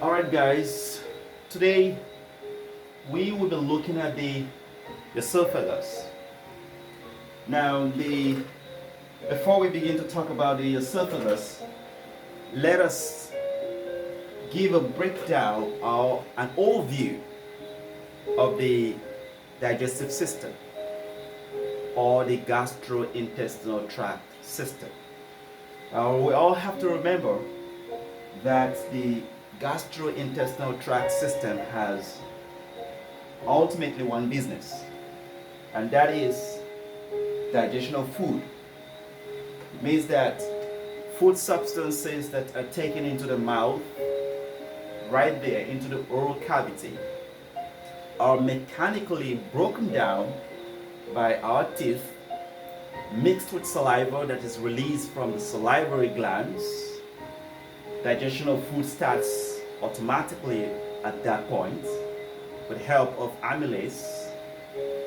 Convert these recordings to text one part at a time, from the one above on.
Alright guys, today we will be looking at the esophagus. Now before we begin to talk about the esophagus, let us give a breakdown or an overview of the digestive system or the gastrointestinal tract system. We all have to remember that the gastrointestinal tract system has ultimately one business, and that is digestion of food. It means that food substances that are taken into the mouth, right there into the oral cavity, are mechanically broken down by our teeth, mixed with saliva that is released from the salivary glands. Digestion of food starts automatically at that point with help of amylase,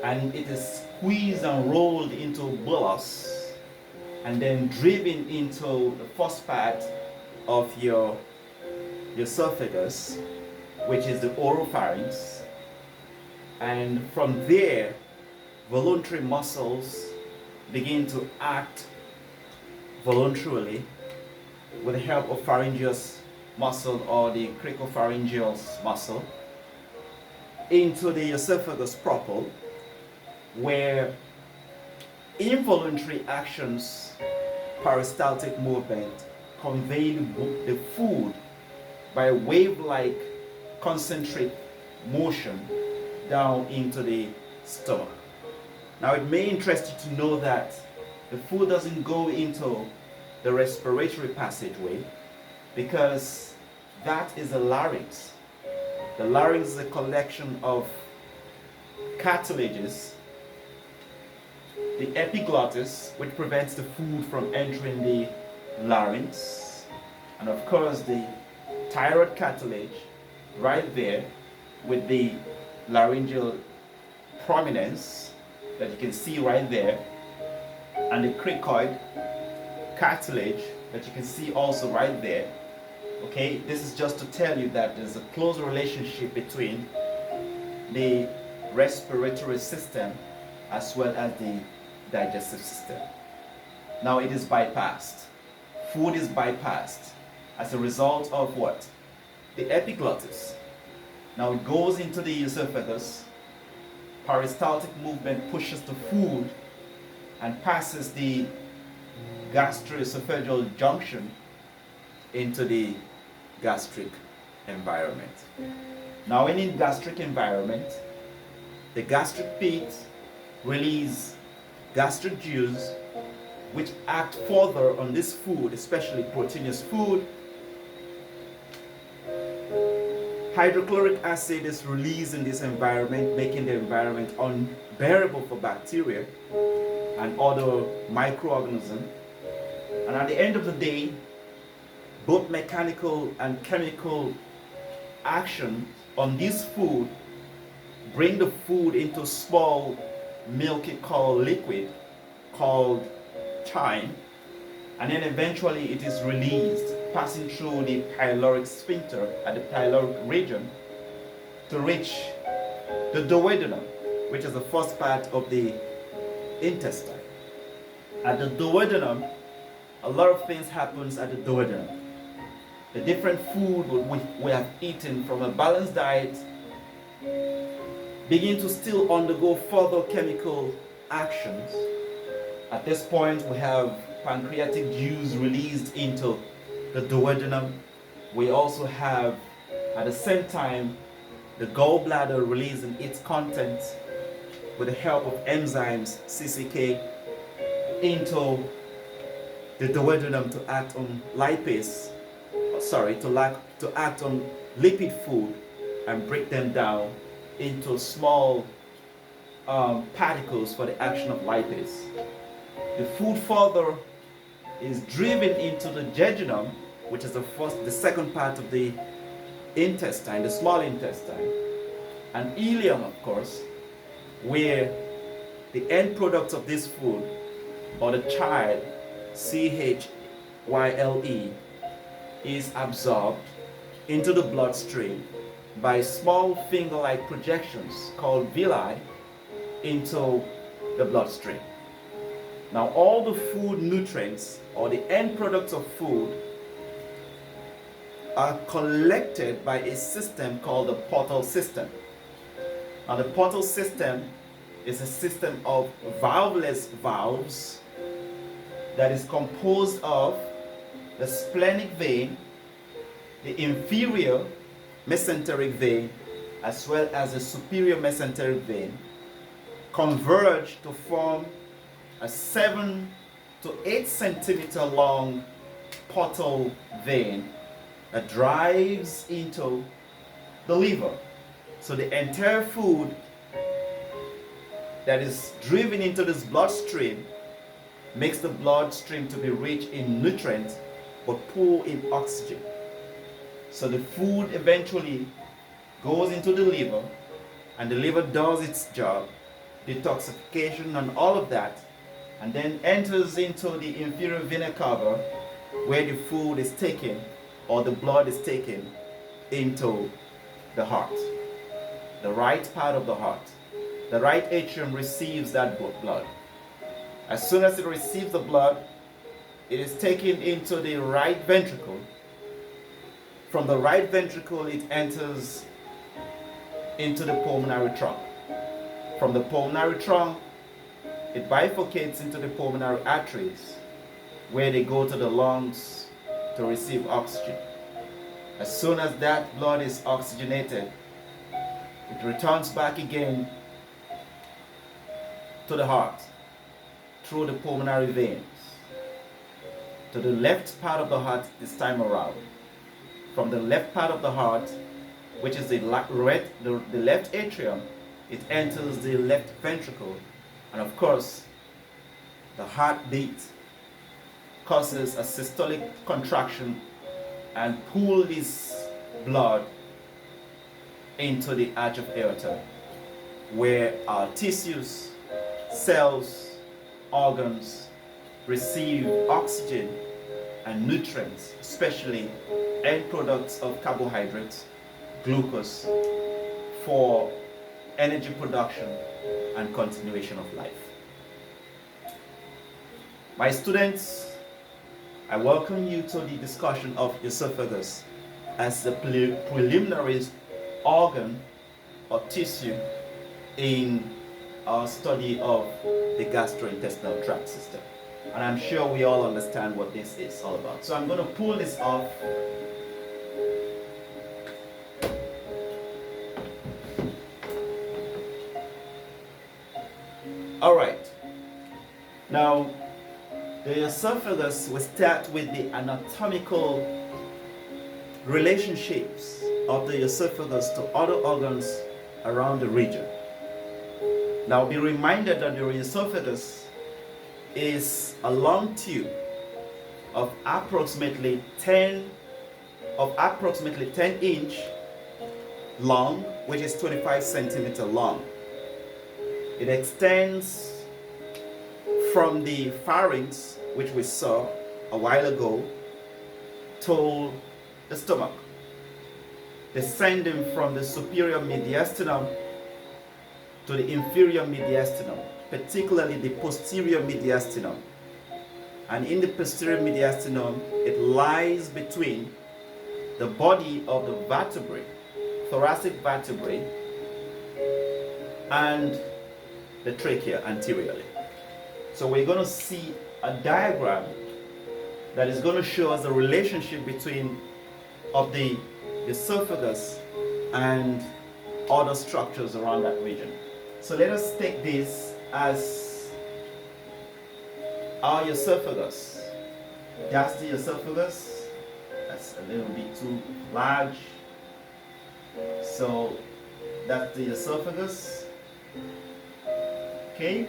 and it is squeezed and rolled into bolus and then driven into the first part of your esophagus, which is the oropharynx. And from there, voluntary muscles begin to act voluntarily with the help of pharyngeus muscle or the cricopharyngeal muscle into the esophagus proper, where involuntary actions, peristaltic movement, convey the food by wave-like concentric motion down into the stomach. Now it may interest you to know that the food doesn't go into the respiratory passageway, because that is the larynx. The larynx is a collection of cartilages, the epiglottis, which prevents the food from entering the larynx, and of course the thyroid cartilage right there with the laryngeal prominence that you can see right there, and the cricoid cartilage that you can see also right there. Okay, this is just to tell you that there's a close relationship between the respiratory system as well as the digestive system. Now it is bypassed. Food is bypassed as a result of what? The epiglottis. Now it goes into the esophagus. Peristaltic movement pushes the food and passes the gastroesophageal junction into the gastric environment. Now in the gastric environment, the gastric pit release gastric juice which act further on this food, especially proteinous food. Hydrochloric acid is released in this environment, making the environment unbearable for bacteria and other microorganisms. And at the end of the day, both mechanical and chemical action on this food bring the food into small milky called liquid called chyme, and then eventually it is released, passing through the pyloric sphincter at the pyloric region to reach the duodenum, which is the first part of the intestine. At the duodenum, a lot of things happens at the duodenum. The different food we have eaten from a balanced diet begin to still undergo further chemical actions. At this point, we have pancreatic juice released into the duodenum. We also have, at the same time, the gallbladder releasing its contents with the help of enzymes, CCK, into the duodenum to act on lipase, to act on lipid food and break them down into small particles for the action of lipase. The food further is driven into the jejunum, which is the second part of the intestine, the small intestine, and ileum, of course, where the end product of this food, or the chyle, CHYLE, is absorbed into the bloodstream by small finger-like projections called villi into the bloodstream. Now, all the food nutrients or the end products of food are collected by a system called the portal system. Now, the portal system is a system of valveless valves that is composed of the splenic vein, the inferior mesenteric vein, as well as the superior mesenteric vein, converge to form a 7 to 8 centimeter long portal vein that drives into the liver. So the entire food that is driven into this bloodstream makes the bloodstream to be rich in nutrients but poor in oxygen. So the food eventually goes into the liver, and the liver does its job, detoxification and all of that, and then enters into the inferior vena cava, where the food is taken or the blood is taken into the heart, the right part of the heart. The right atrium receives that blood. As soon as it receives the blood, it is taken into the right ventricle. From the right ventricle, it enters into the pulmonary trunk. From the pulmonary trunk, it bifurcates into the pulmonary arteries, where they go to the lungs to receive oxygen. As soon as that blood is oxygenated, it returns back again to the heart through the pulmonary veins to the left part of the heart this time around. From the left part of the heart, which is the left atrium, it enters the left ventricle, and of course the heartbeat causes a systolic contraction and pull this blood into the arch of aorta, where our tissues, cells, organs receive oxygen and nutrients, especially end products of carbohydrates, glucose, for energy production and continuation of life. My students, I welcome you to the discussion of esophagus as the preliminary organ or tissue in our study of the gastrointestinal tract system. And I'm sure we all understand what this is all about. So I'm going to pull this off. All right. Now, the esophagus will start with the anatomical relationships of the esophagus to other organs around the region. Now, be reminded that the esophagus is a long tube of approximately 10 inch long, which is 25 centimeter long. It extends from the pharynx, which we saw a while ago, to the stomach, descending from the superior mediastinum to the inferior mediastinum, particularly the posterior mediastinum. And in the posterior mediastinum, it lies between the body of the vertebrae, thoracic vertebrae, and the trachea anteriorly. So we're going to see a diagram that is going to show us the relationship between of the esophagus and other structures around that region. So let us take this as our esophagus. That's the esophagus. That's a little bit too large. So that's the esophagus. Okay.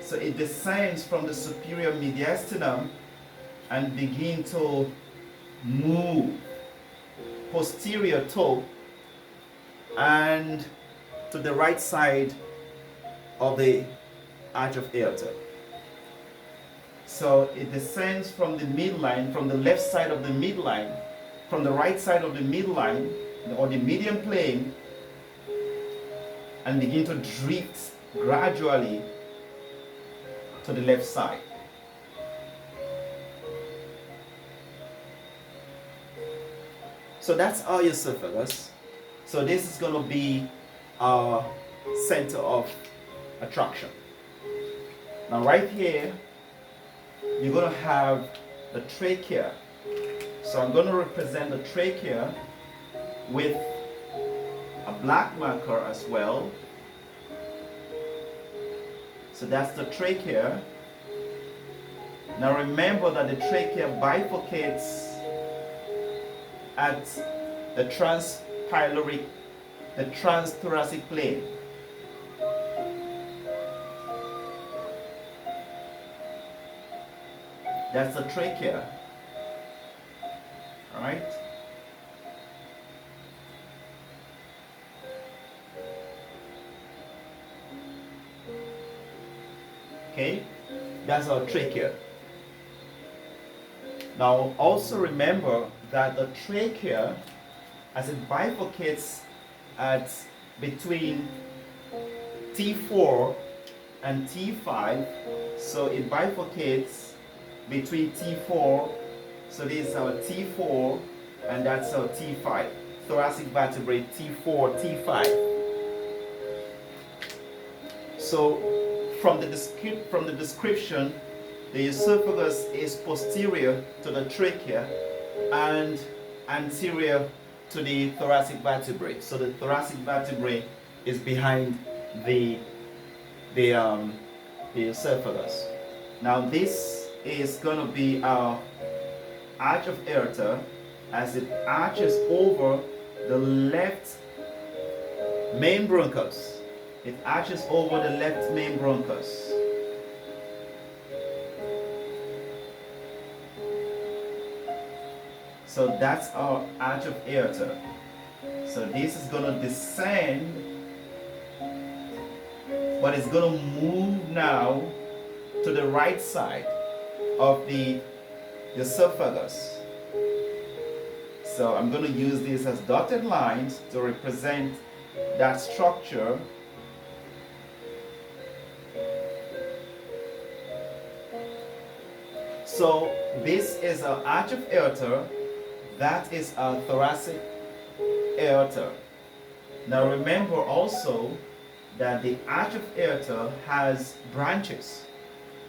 So it descends from the superior mediastinum and begin to move posterior to and to the right side of the arch of aorta. So it descends from the midline, from the left side of the midline, from the right side of the midline, or the median plane, and begin to drift gradually to the left side. So that's our esophagus. So this is going to be our center of attraction. Now right here, you're going to have the trachea. So I'm going to represent the trachea with a black marker as well. So that's the trachea. Now remember that the trachea bifurcates at the transpyloric, the transthoracic plane. That's the trachea. All right. Okay, that's our trachea. Now also remember that the trachea, as it bifurcates at between T4 and T5, so it bifurcates between T4, so this is our T4 and that's our T5, thoracic vertebrae T4, T5. So from the description, the esophagus is posterior to the trachea and anterior to the thoracic vertebrae. So the thoracic vertebrae is behind the esophagus. Now this is going to be our arch of aorta as it arches over the left main bronchus. It arches over the left main bronchus. So that's our arch of aorta. So this is going to descend, but it's going to move now to the right side of the esophagus. So I'm going to use this as dotted lines to represent that structure. So this is our arch of aorta. That is our thoracic aorta. Now remember also that the arch of aorta has branches.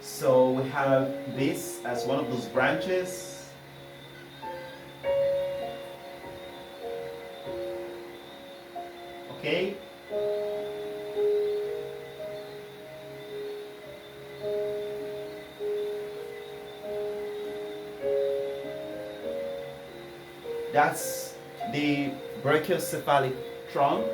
So we have this as one of those branches. Okay? That's the brachiocephalic trunk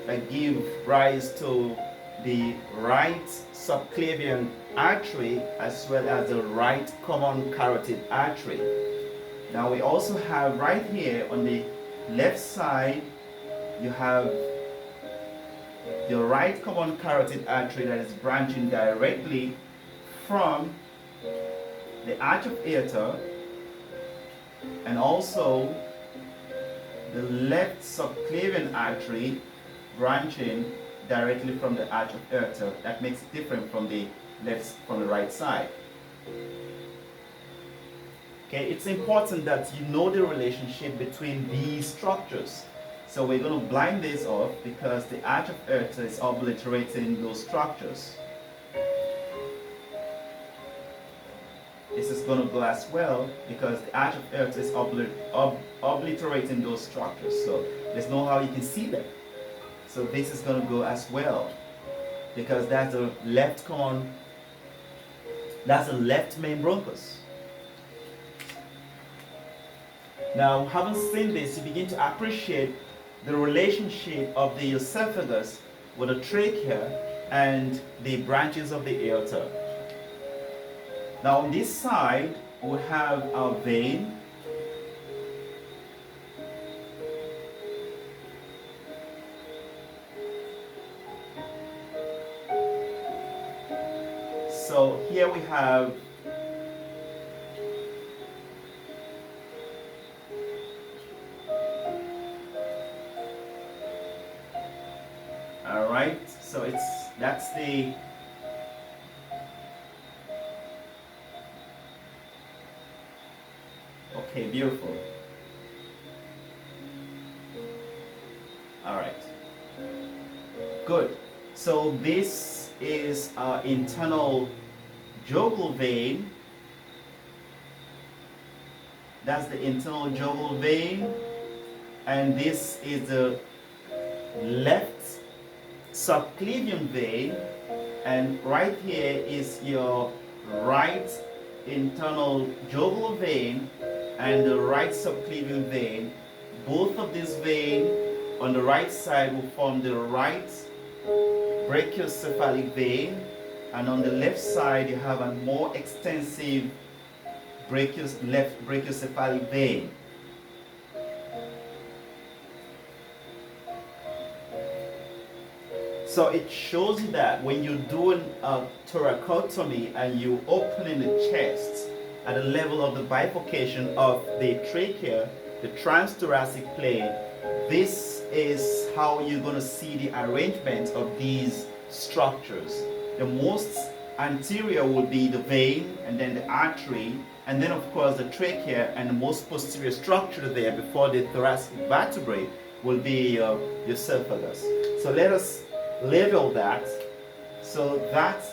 that give rise to the right subclavian artery as well as the right common carotid artery. Now we also have right here on the left side, you have the right common carotid artery that is branching directly from the arch of aorta, and also the left subclavian artery branching directly from the arch of aorta. That makes it different from the right side. Okay, it's important that you know the relationship between these structures. So we're going to blind this off because the arch of aorta is obliterating those structures. This is going to go as well because the arch of aorta is obliterating those structures. So there's no how you can see them. So this is going to go as well because that's the left main bronchus. Now, having seen this, you begin to appreciate the relationship of the esophagus with the trachea and the branches of the aorta. Now on this side, we have our vein. So here we have So that's the okay, beautiful. All right, good. So this is our internal jugal vein. That's the internal jugal vein, and this is the left subclavian vein, and right here is your right internal jugular vein and the right subclavian vein. Both of these veins on the right side will form the right brachiocephalic vein, and on the left side you have a more extensive left brachiocephalic vein. So it shows you that when you're doing a thoracotomy and you opening the chest at the level of the bifurcation of the trachea, the transthoracic plane, this is how you're going to see the arrangement of these structures. The most anterior will be the vein and then the artery, and then of course the trachea, and the most posterior structure there before the thoracic vertebrae will be your esophagus. So let us label that. So that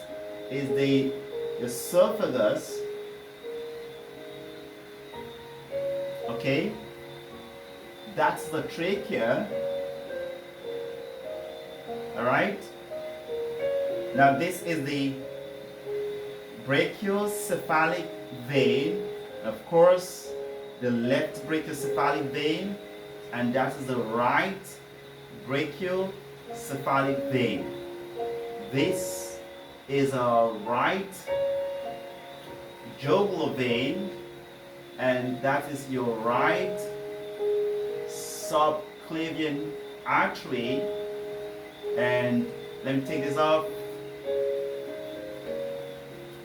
is the esophagus. Okay, that's the trachea. All right, now this is the brachiocephalic vein, of course the left brachiocephalic vein, and that is the right brachiocephalic vein. This is a right jugular vein, and that is your right subclavian artery. And let me take this off.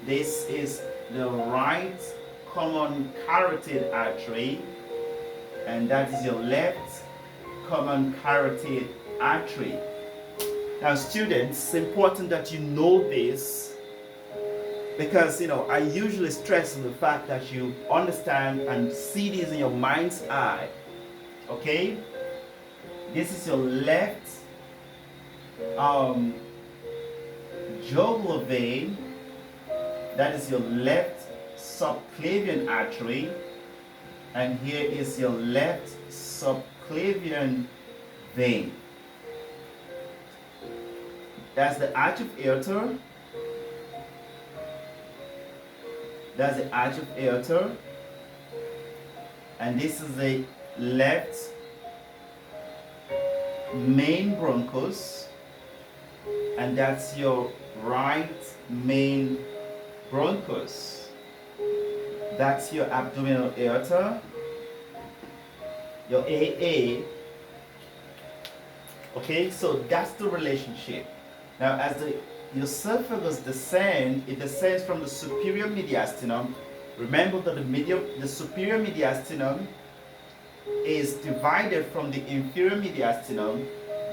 This is the right common carotid artery, and that is your left common carotid artery. Now students, it's important that you know this, because I usually stress on the fact that you understand and see this in your mind's eye. Okay, this is your left jugular vein, that is your left subclavian artery, and here is your left subclavian vein. That's the arch of aorta. That's the arch of aorta, and this is the left main bronchus, and that's your right main bronchus. That's your abdominal aorta, your AA. Okay, so that's the relationship. Now as the esophagus descends, it descends from the superior mediastinum. Remember that the superior mediastinum is divided from the inferior mediastinum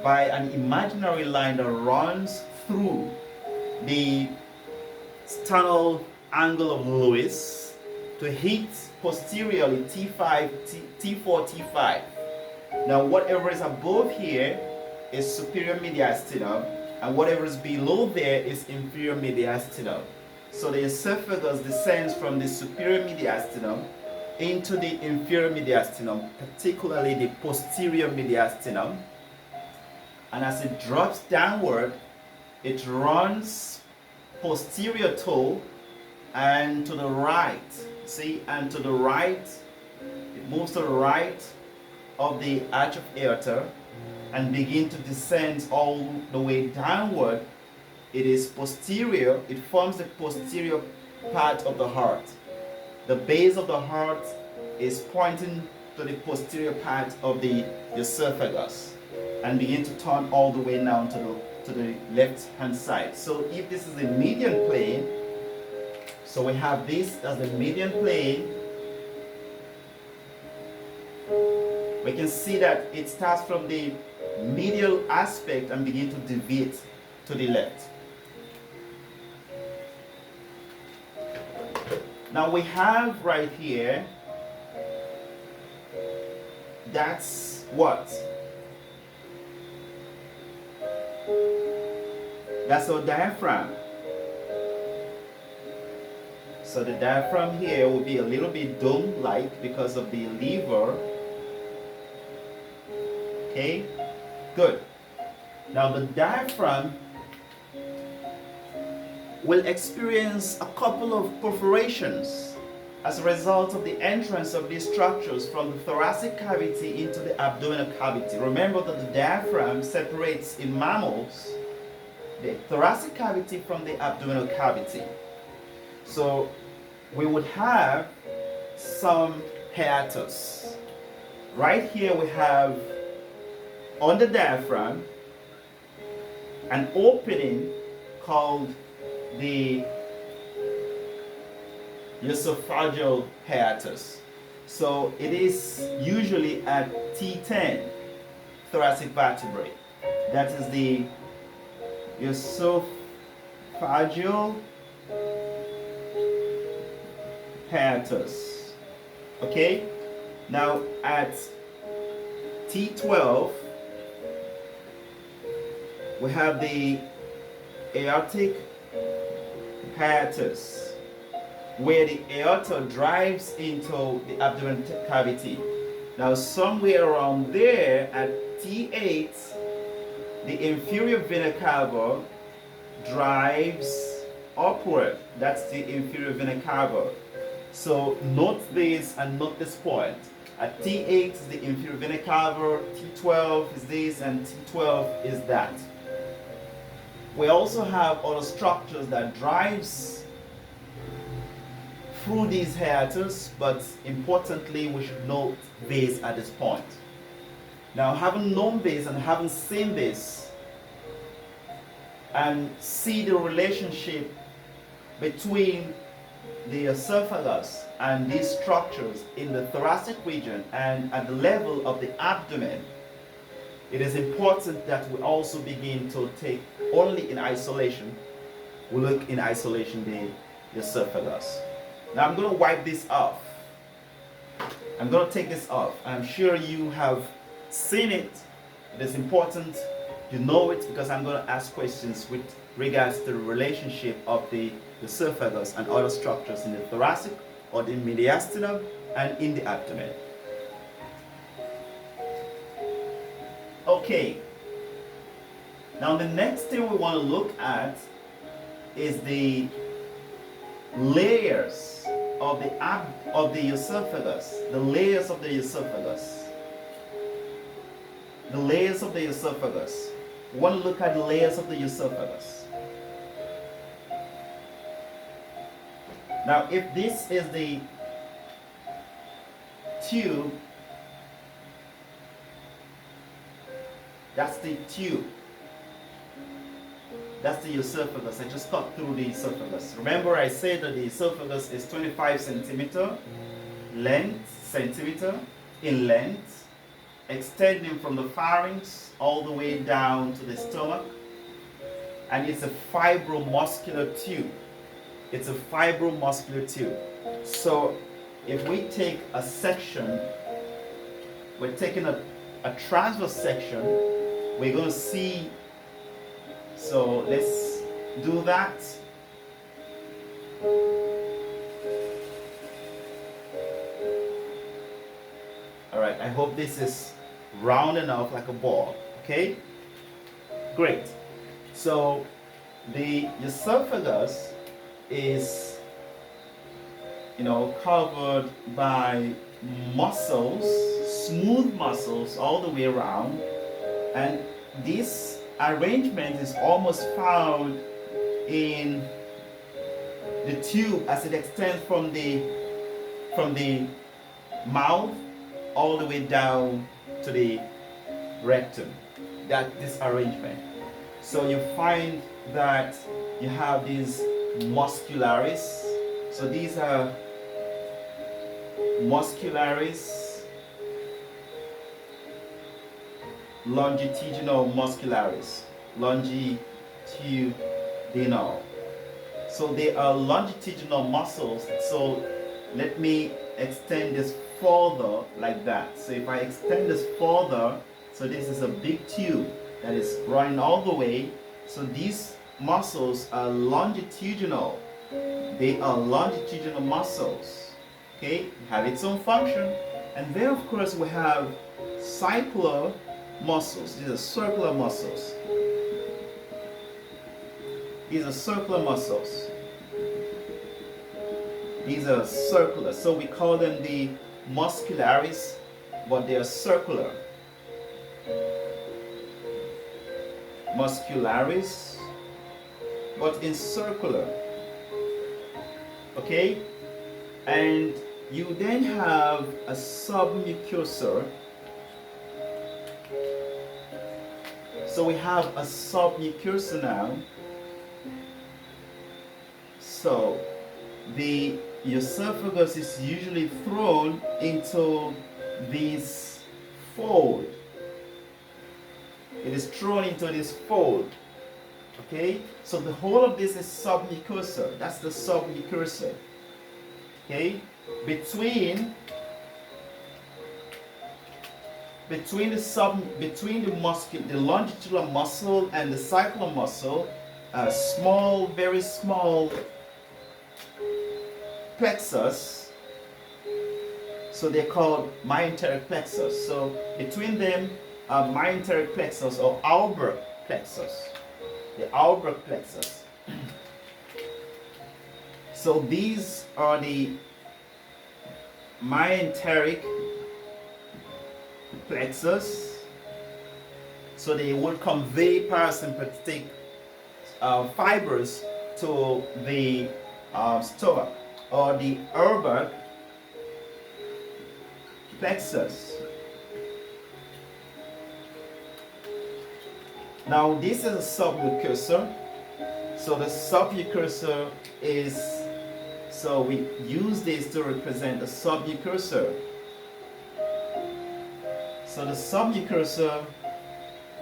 by an imaginary line that runs through the sternal angle of Lewis to hit posteriorly T4, T5. Now whatever is above here is superior mediastinum, and whatever is below there is inferior mediastinum. So the esophagus descends from the superior mediastinum into the inferior mediastinum, particularly the posterior mediastinum. And as it drops downward, it runs posterior toe and to the right. See, and to the right, it moves to the right of the arch of aorta and begin to descend all the way downward. It is posterior. It forms the posterior part of the heart. The base of the heart is pointing to the posterior part of the esophagus, and begin to turn all the way down to the left hand side. So if this is the median plane, so we have this as the median plane. We can see that it starts from the medial aspect and begin to deviate to the left. Now we have right here, that's what? That's our diaphragm. So the diaphragm here will be a little bit dome-like because of the lever. Okay, good. Now the diaphragm will experience a couple of perforations as a result of the entrance of these structures from the thoracic cavity into the abdominal cavity. Remember that the diaphragm separates in mammals the thoracic cavity from the abdominal cavity. So we would have some hiatus. Right here we have on the diaphragm an opening called the esophageal hiatus. So it is usually at T10 thoracic vertebrae. That is the esophageal hiatus. Okay? Now at T12 we have the aortic hiatus, where the aorta drives into the abdominal cavity. Now somewhere around there at T8, the inferior vena cava drives upward. That's the inferior vena cava. So note this and note this point. At T8 is the inferior vena cava, T12 is this, and T12 is that. We also have other structures that drives through these hiatus, but importantly we should note this at this point. Now, having known this and having seen this and see the relationship between the esophagus and these structures in the thoracic region and at the level of the abdomen, it is important that we also begin to take only in isolation. We look in isolation the esophagus. Now I'm going to wipe this off. I'm going to take this off. I'm sure you have seen it. It is important you know it because I'm going to ask questions with regards to the relationship of the esophagus and other structures in the thoracic or the mediastinum and in the abdomen. Okay, now the next thing we want to look at is the layers of the esophagus. The layers of the esophagus. The layers of the esophagus. We want to look at the layers of the esophagus. Now, if this is the tube, that's the tube. That's the esophagus. I just cut through the esophagus. Remember I said that the esophagus is 25 centimeter in length, extending from the pharynx all the way down to the stomach. And it's a fibromuscular tube. It's a fibromuscular tube. So if we take a section, we're taking a transverse section, we're going to see. So let's do that. All right, I hope this is round enough like a ball. Okay, great. So the esophagus is, covered by muscles, smooth muscles all the way around, and this arrangement is almost found in the tube as it extends from the mouth all the way down to the rectum. This arrangement. So you find that you have these muscularis. So these are muscularis, longitudinal muscularis, longitudinal longitudinal. So they are longitudinal muscles. So let me extend this further like that. So if I extend this further, so this is a big tube that is running all the way. So these muscles are longitudinal. They are longitudinal muscles. Okay, have its own function. And then of course we have circular muscles. These are circular muscles. These are circular muscles. These are circular. So we call them the muscularis, but they are circular. Muscularis, but in circular. Okay? And you then have a submucosal. So we have a submucosal now. So the esophagus is usually thrown into this fold. It is thrown into this fold. Okay? So the whole of this is submucosal. That's the submucosal. Okay? Between the longitudinal muscle and the circular muscle, a small, very small plexus. So they're called myenteric plexus. So between them are myenteric plexus or Albrecht plexus. The Albrecht plexus. So these are the myenteric plexus. So they would convey parasympathetic fibers to the stomach, or the Albrecht plexus. Now this is a submucosal. So the submucosal is, so we use this to represent the submucosal. So the submucosal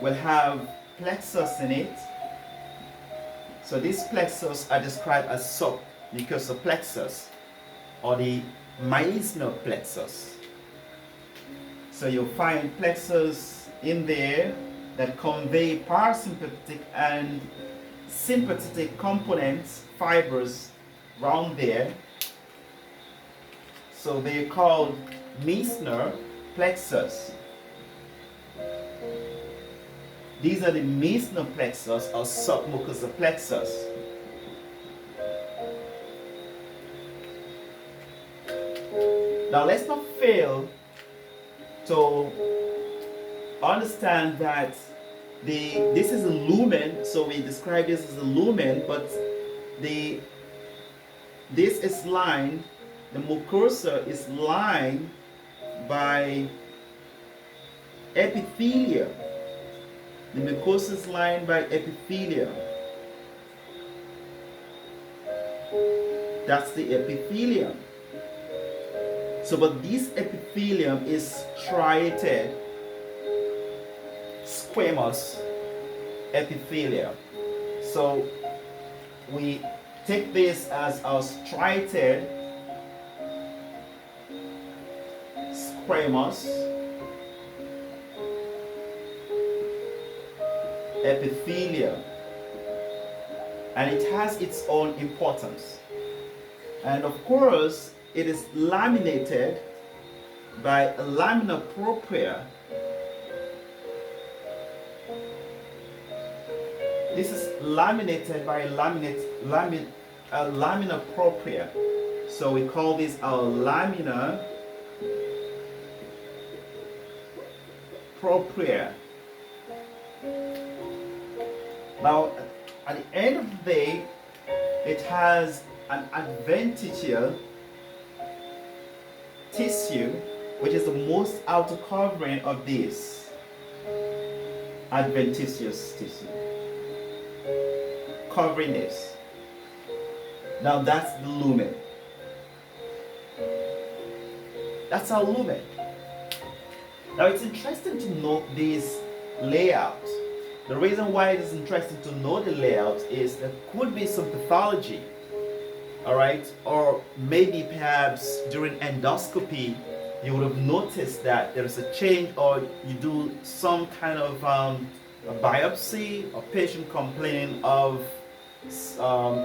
will have plexus in it. So these plexus are described as submucosal plexus, or the Meissner plexus. So you'll find plexus in there that convey parasympathetic and sympathetic components, fibers around there. So they're called Meissner plexus. These are the Meissner plexus or submucosal plexus. Now let's not fail to understand that this is a lumen, so we describe this as a lumen, but this is lined, the mucosa is lined by epithelium. The mucosa is lined by epithelium. That's the epithelium. So, but this epithelium is striated squamous epithelium. So we take this as our striated squamous epithelium, and it has its own importance. And of course, it is laminated by a lamina propria. This is laminated by a lamina propria. So we call this our lamina propria. Now, at the end of the day, it has an adventitial tissue, which is the most outer covering of this adventitious tissue, covering this. Now that's the lumen. That's our lumen. Now it's interesting to note this layout. The reason why it is interesting to know the layout is there could be some pathology, all right, or maybe perhaps during endoscopy you would have noticed that there is a change, or you do some kind of a biopsy, a patient complaining of um,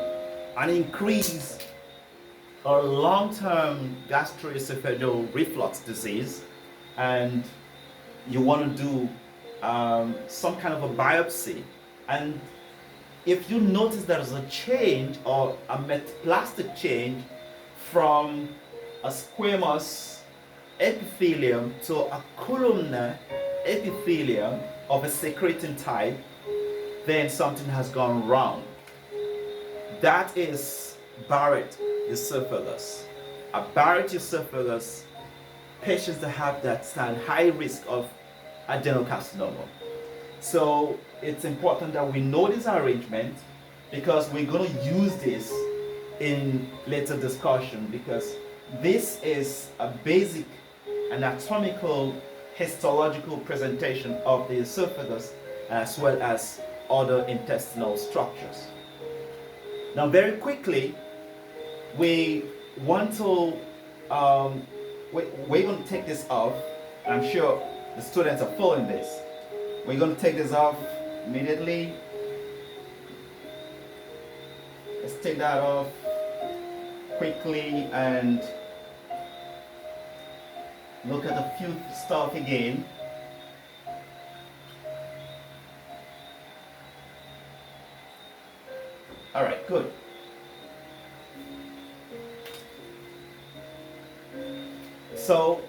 an increase or long-term gastroesophageal reflux disease, and you want to do some kind of a biopsy. And if you notice there is a change or a metaplastic change from a squamous epithelium to a columnar epithelium of a secreting type, then something has gone wrong. That is Barrett esophagus. A Barrett esophagus, patients that have that stand high risk of adenocarcinoma. So it's important that we know this arrangement, because we're going to use this in later discussion, because this is a basic anatomical histological presentation of the esophagus as well as other intestinal structures. Now very quickly, we want to we're going to take this off. I'm sure the students are following this. We're going to take this off immediately. Let's take that off quickly and look at a few stuff again. All right, good. So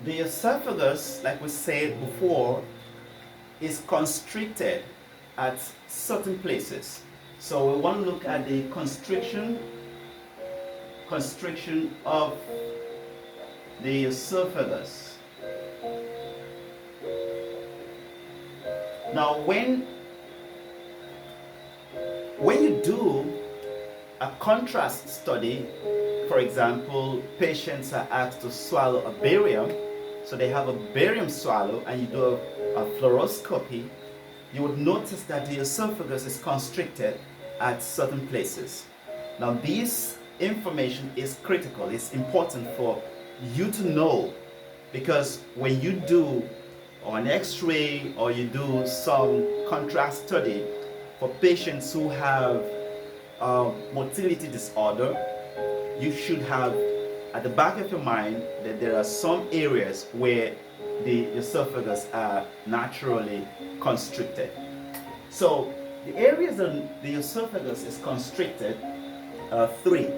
the esophagus, like we said before, is constricted at certain places. So we want to look at the constriction of the esophagus. Now when you do a contrast study, for example, patients are asked to swallow a barium, so they have a barium swallow, and you do a fluoroscopy, you would notice that the esophagus is constricted at certain places. Now this information is critical, it's important for you to know, because when you do an x-ray or you do some contrast study for patients who have motility disorder, you should have at the back of your mind that there are some areas where the esophagus are naturally constricted. So the areas that the esophagus is constricted are three.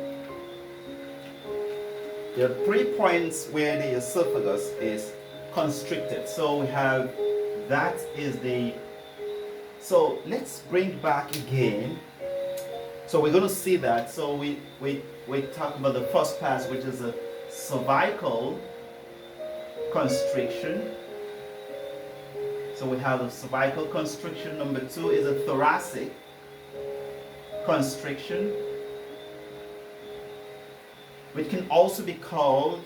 There are 3 points where the esophagus is constricted. So we have, that is the, so let's bring back again. So we're going to see that. So we talk about the first part, which is a cervical constriction. So we have a cervical constriction. Number 2 is a thoracic constriction, which can also be called,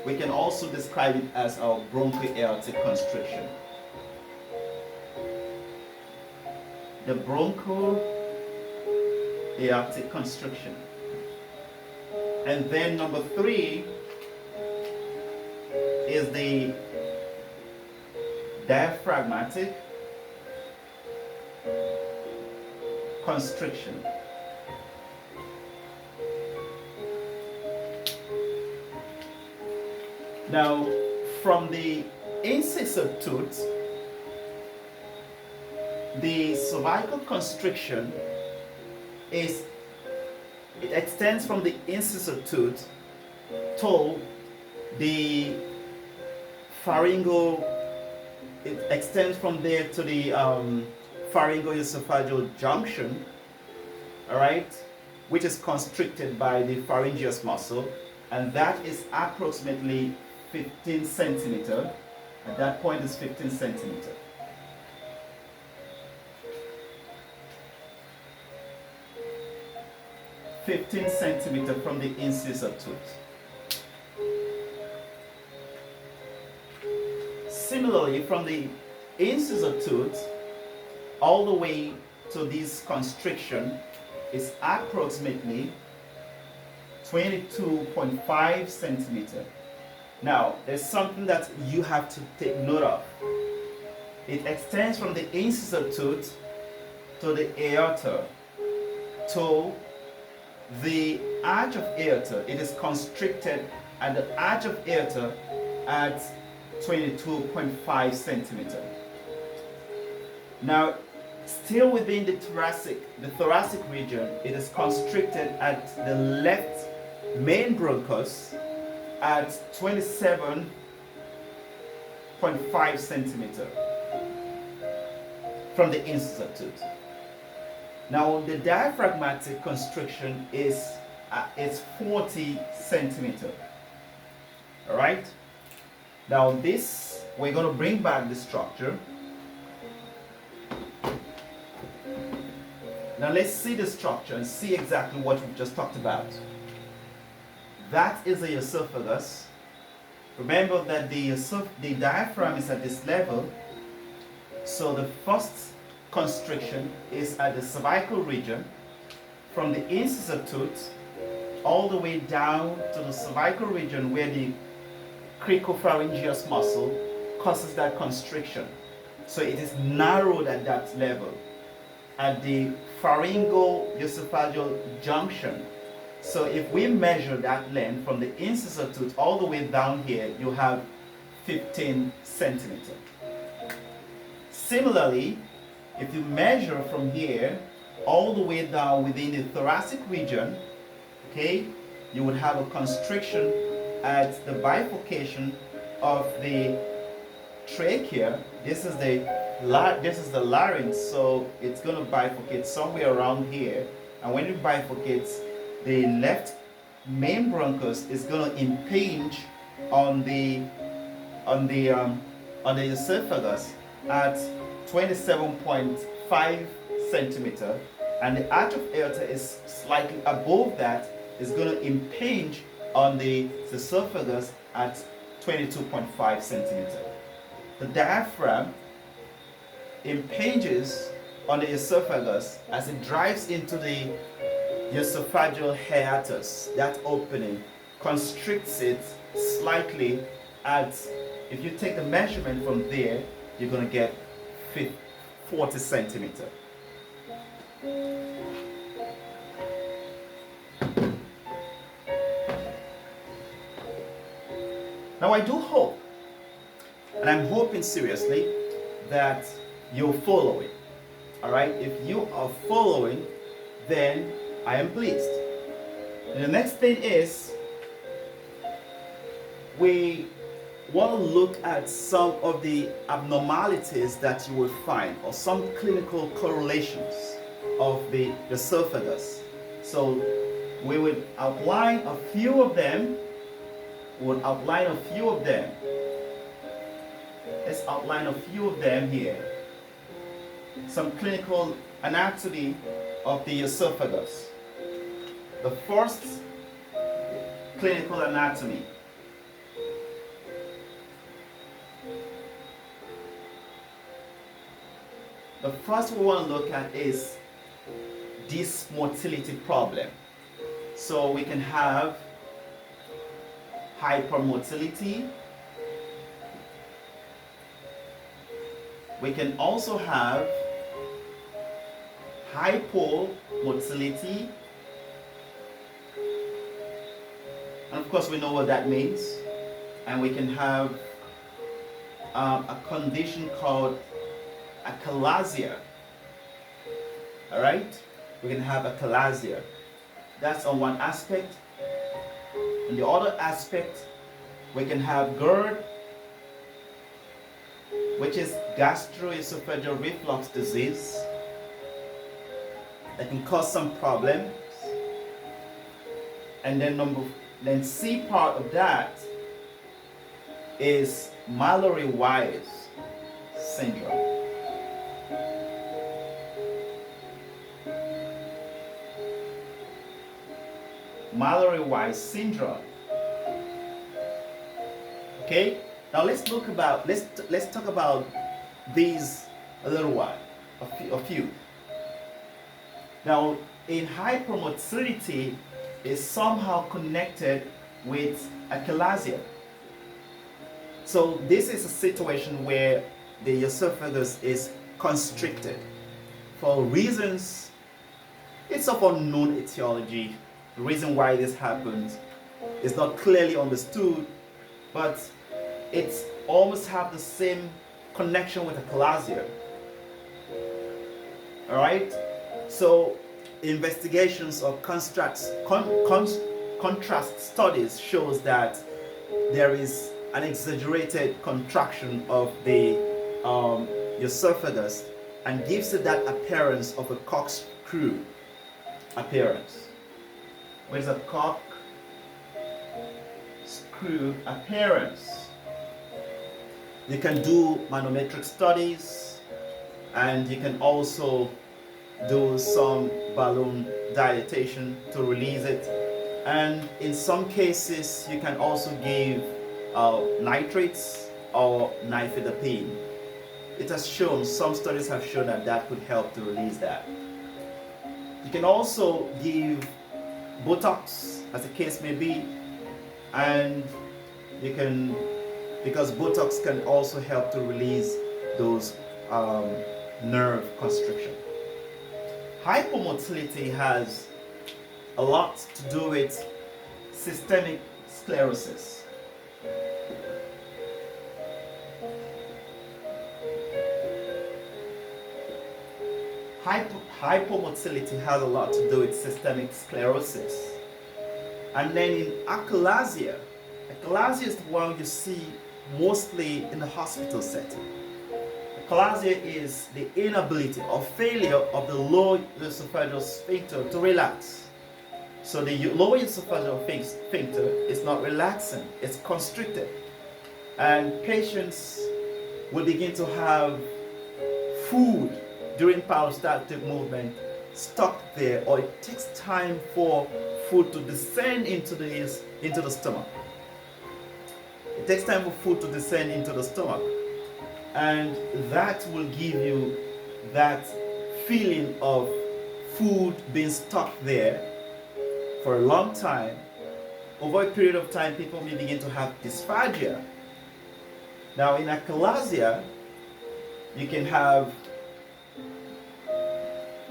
we can also describe it as our bronchoaortic constriction. The bronchoaortic constriction. And then number 3 is the diaphragmatic constriction. Now, from the incisor tooth, the cervical constriction it extends from the incisor tooth to the pharyngo. It extends from there to the pharyngoesophageal junction, all right, which is constricted by the pharyngeus muscle, and that is approximately 15 centimeter. At that point, is 15 centimeter. From the incisor tooth. Similarly, from the incisor tooth all the way to this constriction is approximately 22.5 centimeter. Now, there's something that you have to take note of. It extends from the incisor tooth to the aorta to the arch of aorta. It is constricted at the arch of aorta at 22.5 centimeter. Now, still within the thoracic region, it is constricted at the left main bronchus at 27.5 centimeter from the incisor tooth. Now the diaphragmatic constriction is 40 centimeter. All right. Now this, we're going to bring back the structure. Now let's see the structure and see exactly what we just talked about. That is the esophagus. Remember that the diaphragm is at this level. So the first constriction is at the cervical region from the incisor tooth all the way down to the cervical region where the cricopharyngeus muscle causes that constriction. So it is narrowed at that level, at the pharyngo-esophageal junction. So if we measure that length from the incisor tooth all the way down here, you have 15 centimeters. Similarly, if you measure from here all the way down within the thoracic region, okay, you would have a constriction at the bifurcation of the trachea. This is the larynx, so it's going to bifurcate somewhere around here. And when it bifurcates, the left main bronchus is going to impinge on the esophagus at 27.5 centimeter, and the arch of aorta is slightly above that, is going to impinge on the esophagus at 22.5 centimeter. The diaphragm impinges on the esophagus as it drives into the esophageal hiatus. That opening constricts it slightly at, if you take the measurement from there, you're going to get 40 centimeter. Now I do hope, and I'm hoping seriously, that you'll follow it. Alright, if you are following, then I am pleased. And the next thing is, we want to look at some of the abnormalities that you will find, or some clinical correlations of the esophagus. So we will outline a few of them. Let's outline a few of them here. Some clinical anatomy of the esophagus. The first clinical anatomy. The first we want to look at is this motility problem. So we can have hypermotility. We can also have hypomotility. And of course we know what that means. And we can have a condition called achalasia. Alright? We can have achalasia. That's on one aspect. On the other aspect, we can have GERD, which is gastroesophageal reflux disease. That can cause some problems. And then C part of that is Mallory-Weiss syndrome. Mallory-Weiss syndrome. Okay, now let's talk about these a little while, a few. Now, in hypermotility is somehow connected with achalasia. So this is a situation where the esophagus is constricted for reasons. It's of unknown etiology. The reason why this happens is not clearly understood, but it's almost have the same connection with achalasia. All right. So investigations of contrast studies shows that there is an exaggerated contraction of the esophagus and gives it that appearance of a corkscrew appearance. Where's a corkscrew appearance? You can do manometric studies, and you can also do some balloon dilatation to release it. And in some cases, you can also give nitrates or nifedipine. It has shown, some studies have shown that that could help to release that. You can also give Botox, as the case may be, and you can, because Botox can also help to release those nerve constriction. Hypomotility has a lot to do with systemic sclerosis. Hypomotility has a lot to do with systemic sclerosis. And then in achalasia, achalasia is the one you see mostly in the hospital setting. Achalasia is the inability or failure of the lower esophageal sphincter to relax. So the lower esophageal sphincter is not relaxing, it's constricted. And patients will begin to have food during peristaltic movement stuck there, or it takes time for food to descend into the stomach. It takes time for food to descend into the stomach. And that will give you that feeling of food being stuck there for a long time. Over a period of time, people may begin to have dysphagia. Now in achalasia, you can have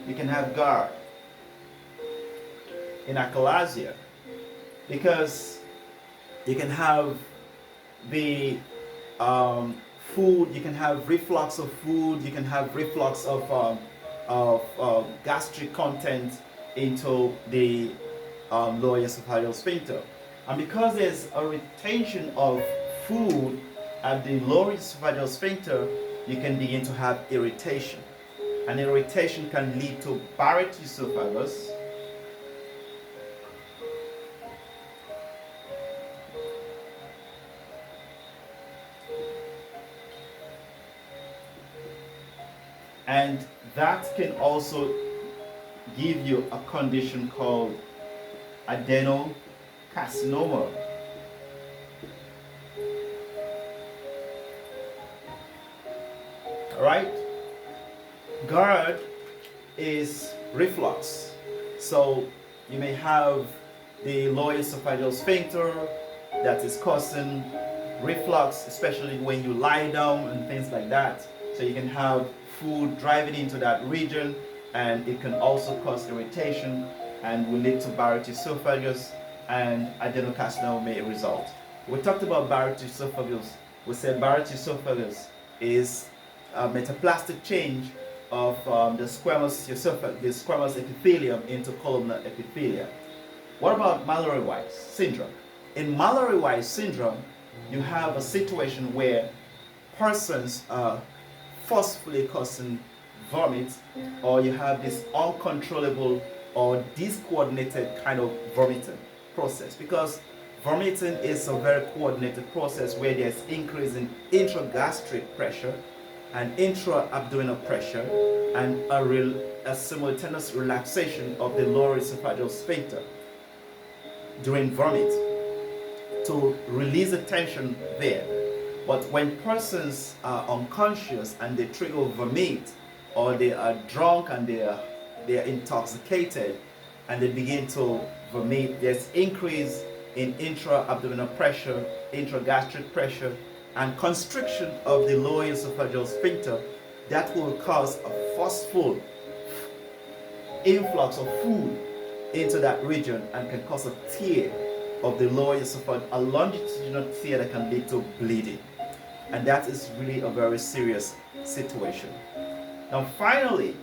GERD in achalasia, because you can have the food, you can have reflux of food, you can have reflux of gastric content into the lower esophageal sphincter. And because there's a retention of food at the lower esophageal sphincter, you can begin to have irritation. And irritation can lead to Barrett's esophagus, and that can also give you a condition called adenocarcinoma. All right? GERD is reflux. So you may have the lower esophageal sphincter that is causing reflux, especially when you lie down and things like that. So you can have food driving into that region, and it can also cause irritation and will lead to Barrett's esophagus, and adenocarcinoma may result. We talked about Barrett's esophagus. We said Barrett's esophagus is a metaplastic change of the squamous epithelium into columnar epithelia. What about Mallory-Weiss syndrome? In Mallory-Weiss syndrome, you have a situation where persons are forcefully causing vomit, or you have this uncontrollable or discoordinated kind of vomiting process, because vomiting is a very coordinated process where there's increase in intragastric pressure and intra-abdominal pressure, and a simultaneous relaxation of the lower esophageal sphincter during vomit to release the tension there. But when persons are unconscious and they trigger vomit, or they are drunk and they are intoxicated and they begin to vomit, there's increase in intra-abdominal pressure, intragastric pressure, and constriction of the lower esophageal sphincter that will cause a forceful influx of food into that region and can cause a tear of the lower esophagus, a longitudinal tear that can lead to bleeding. And that is really a very serious situation. Now finally,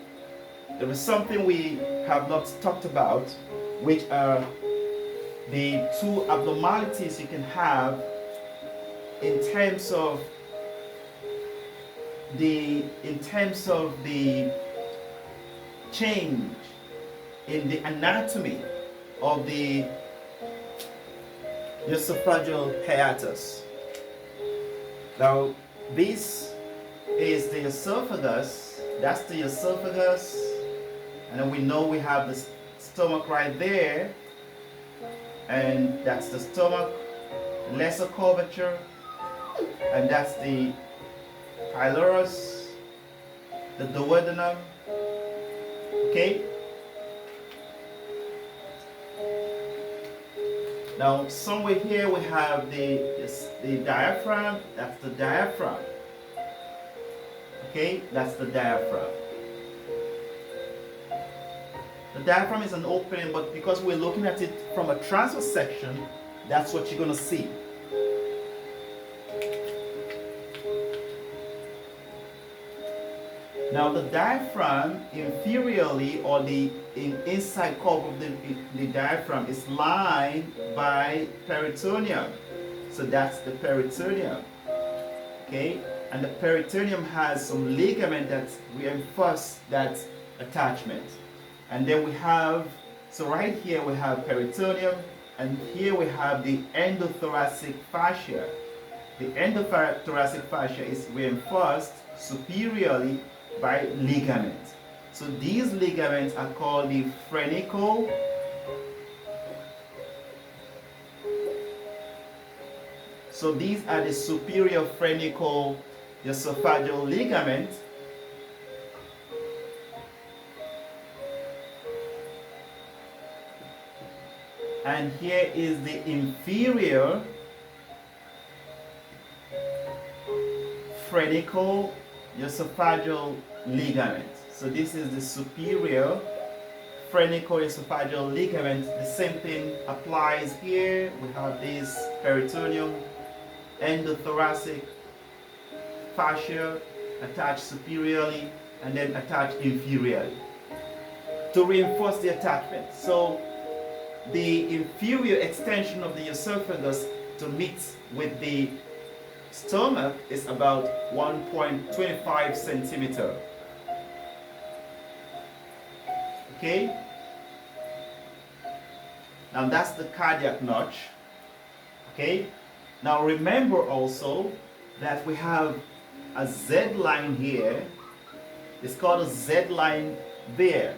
there is something we have not talked about, which are the two abnormalities you can have in terms of the change in the anatomy of the esophageal hiatus. Now, this is the esophagus. That's the esophagus, and then we know we have the stomach right there, and that's the stomach, lesser curvature, and that's the pylorus, the duodenum. Okay. Now, somewhere here we have the diaphragm. That's the diaphragm. Okay, that's the diaphragm. The diaphragm is an opening, but because we're looking at it from a transverse section, that's what you're going to see. Now the diaphragm inferiorly, or the inside curve of the diaphragm, is lined by peritoneum. So that's the peritoneum. Okay, and the peritoneum has some ligament that reinforce that attachment. And then we have, so right here we have peritoneum, and here we have the endothoracic fascia. The endothoracic fascia is reinforced superiorly by ligaments. So these ligaments are called the phrenico So these are the superior phrenico esophageal ligament. And here is the inferior phrenico esophageal ligament. So this is the superior phrenico esophageal ligament. The same thing applies here. We have this peritoneum, endothoracic fascia attached superiorly and then attached inferiorly to reinforce the attachment. So the inferior extension of the esophagus to meet with the stomach is about 1.25 centimeter. Okay? Now that's the cardiac notch. Okay? Now remember also that we have a Z line here. It's called a Z line there.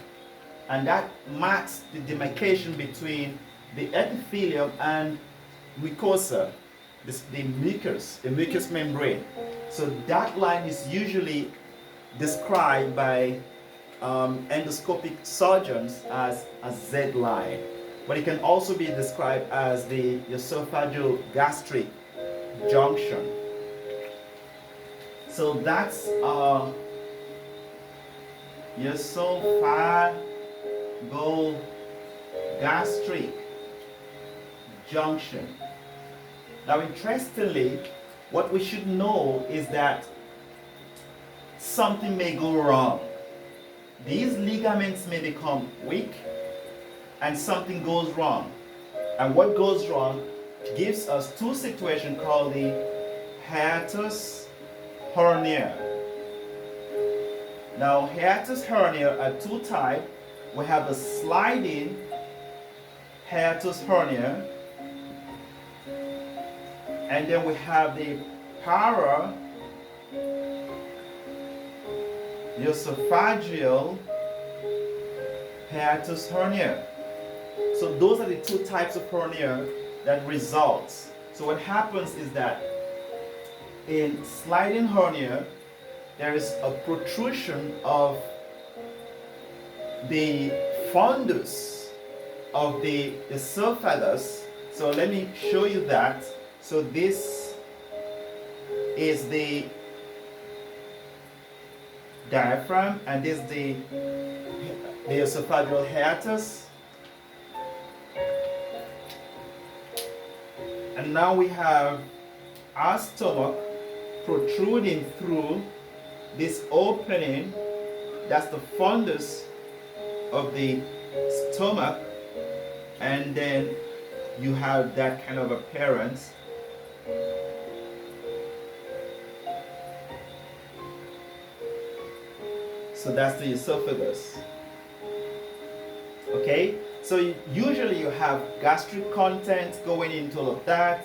And that marks the demarcation between the epithelium and mucosa, the mucous membrane. So that line is usually described by endoscopic surgeons as a Z line. But it can also be described as the esophagogastric junction. So that's esophagogastric junction. Now interestingly, what we should know is that something may go wrong. These ligaments may become weak and something goes wrong. And what goes wrong gives us two situations called the hiatus hernia. Now hiatus hernia are two types. We have the sliding hiatus hernia, and then we have the para-esophageal hiatus hernia. So those are the two types of hernia that results. So what happens is that in sliding hernia, there is a protrusion of the fundus of the esophagus. So let me show you that. So this is the diaphragm, and this is the esophageal hiatus. And now we have our stomach protruding through this opening. That's the fundus of the stomach, and then you have that kind of appearance. So that's the esophagus. Okay, so usually you have gastric contents going into all of that.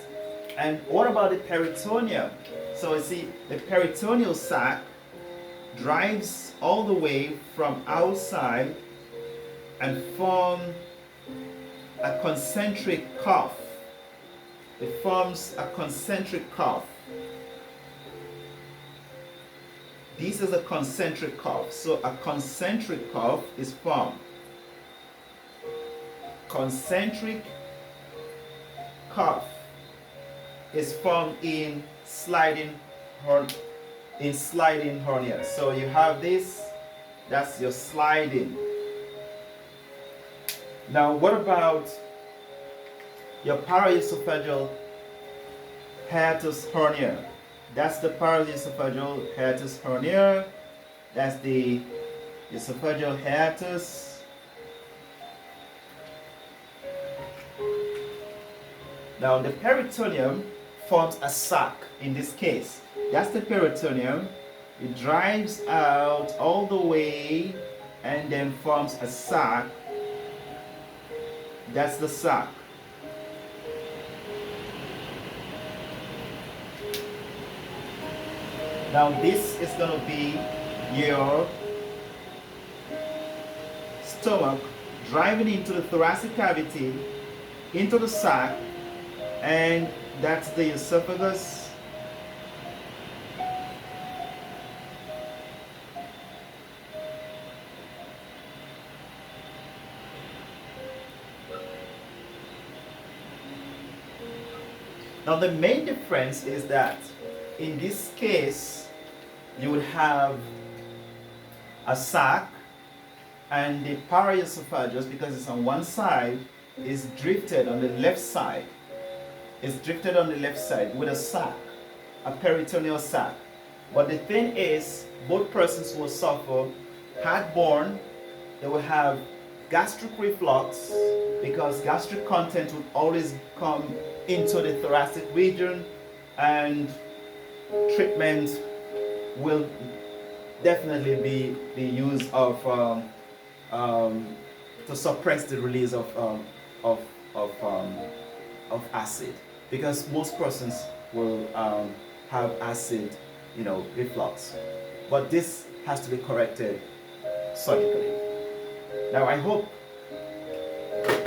And what about the peritoneum? So you see, the peritoneal sac drives all the way from outside and form a concentric cuff. It forms a concentric cuff. This is a concentric cuff. So a concentric cuff is formed. Concentric cuff is formed in sliding hernia. So you have this, that's your sliding. Now what about your paraesophageal hiatus hernia? That's the paraesophageal hiatus hernia. That's the esophageal hiatus. Now the peritoneum forms a sac in this case. That's the peritoneum. It drives out all the way and then forms a sac. That's the sac. Now this is going to be your stomach driving into the thoracic cavity, into the sac, and that's the esophagus. Now the main difference is that in this case you would have a sac, and the paraesophagus, because it's on one side, is drifted on the left side. It's drifted on the left side with a sac, a peritoneal sac. But the thing is, both persons who will suffer heartburn, they will have gastric reflux, because gastric content will always come into the thoracic region, and treatment will definitely be the use of to suppress the release of acid, because most persons will have acid, reflux. But this has to be corrected surgically. Now I hope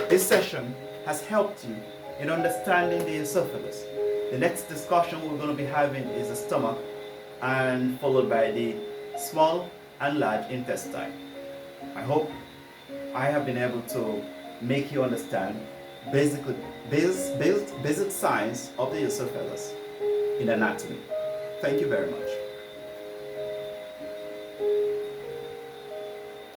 this session has helped you in understanding the esophagus. The next discussion we're going to be having is the stomach, and followed by the small and large intestine. I hope I have been able to make you understand basic science of the esophagus in anatomy. Thank you very much.